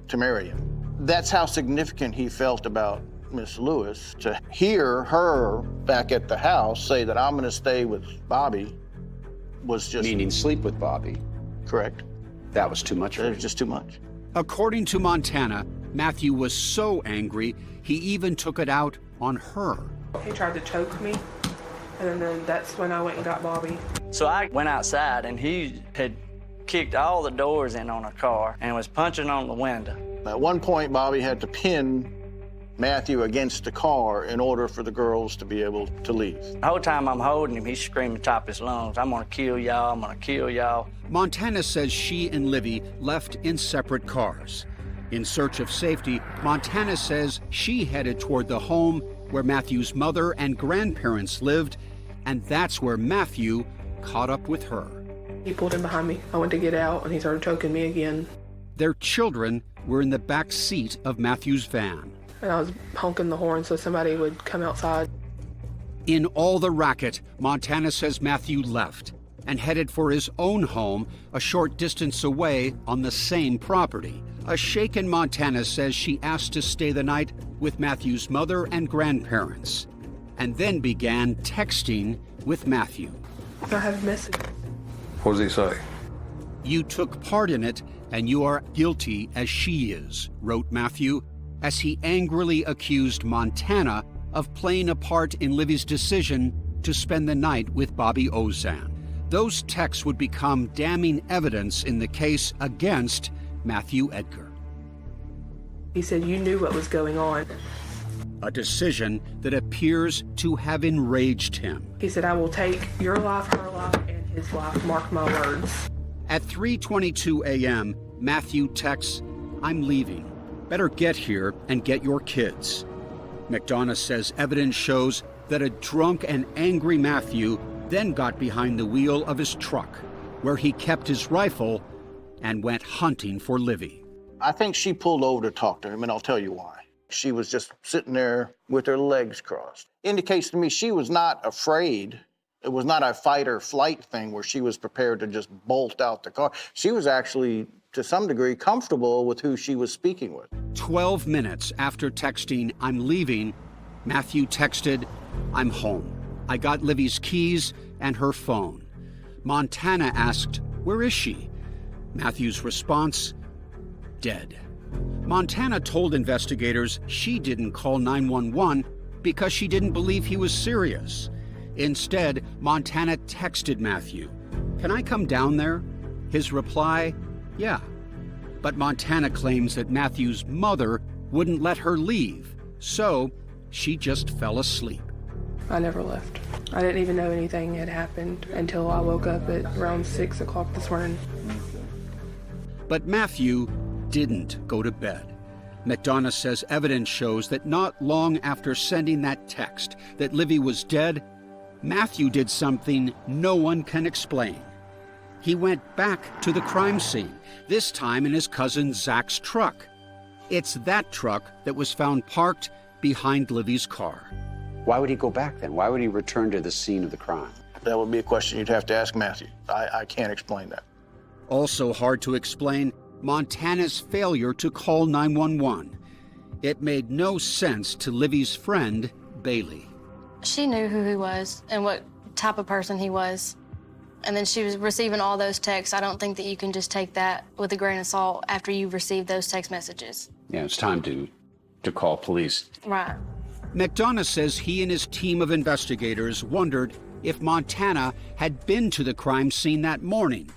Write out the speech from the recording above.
to marry him. That's how significant he felt about Miss Lewis. To hear her back at the house say that I'm gonna stay with Bobby was just... Meaning sleep with Bobby. Correct. That was too much for him. It was just too much. According to Montana, Matthew was so angry, he even took it out on her. He tried to choke me, and then that's when I went and got Bobby. So I went outside, and he had kicked all the doors in on our car and was punching on the window. At one point, Bobby had to pin Matthew against the car in order for the girls to be able to leave. The whole time I'm holding him, he's screaming top of his lungs, I'm gonna kill y'all, I'm gonna kill y'all. Montana says she and Livye left in separate cars. In search of safety, Montana says she headed toward the home where Matthew's mother and grandparents lived, and that's where Matthew caught up with her. He pulled in behind me. I went to get out, and he started choking me again. Their children were in the back seat of Matthew's van. And I was honking the horn so somebody would come outside. In all the racket, Montana says Matthew left and headed for his own home a short distance away on the same property. A shaken Montana says she asked to stay the night with Matthew's mother and grandparents, and then began texting with Matthew. I have a message. What does he say? You took part in it, and you are guilty as she is, wrote Matthew, as he angrily accused Montana of playing a part in Livye's decision to spend the night with Bobby Ozan. Those texts would become damning evidence in the case against Matthew Edgar. He said, you knew what was going on. A decision that appears to have enraged him. He said, I will take your life, her life, and his life, mark my words. At 3:22 a.m., Matthew texts, I'm leaving. Better get here and get your kids. McDonough says evidence shows that a drunk and angry Matthew then got behind the wheel of his truck, where he kept his rifle and went hunting for Livye. I think she pulled over to talk to him, and I'll tell you why. She was just sitting there with her legs crossed. Indicates to me she was not afraid. It was not a fight or flight thing where she was prepared to just bolt out the car. She was actually, to some degree, comfortable with who she was speaking with. 12 minutes after texting, I'm leaving, Matthew texted, I'm home. I got Livye's keys and her phone. Montana asked, where is she? Matthew's response, dead. Montana told investigators she didn't call 911 because she didn't believe he was serious. Instead, Montana texted Matthew, can I come down there? His reply, yeah. But Montana claims that Matthew's mother wouldn't let her leave, so she just fell asleep. I never left. I didn't even know anything had happened until I woke up at around 6 o'clock this morning. But Matthew didn't go to bed. McDonough says evidence shows that not long after sending that text that Livye was dead, Matthew did something no one can explain. He went back to the crime scene, this time in his cousin Zach's truck. It's that truck that was found parked behind Livye's car. Why would he go back then? Why would he return to the scene of the crime? That would be a question you'd have to ask Matthew. I can't explain that. Also hard to explain, Montana's failure to call 911. It made no sense to Livye's friend, Bailey. She knew who he was and what type of person he was. And then she was receiving all those texts. I don't think that you can just take that with a grain of salt after you've received those text messages. Yeah, it's time to call police. Right. McDonough says he and his team of investigators wondered if Montana had been to the crime scene that morning,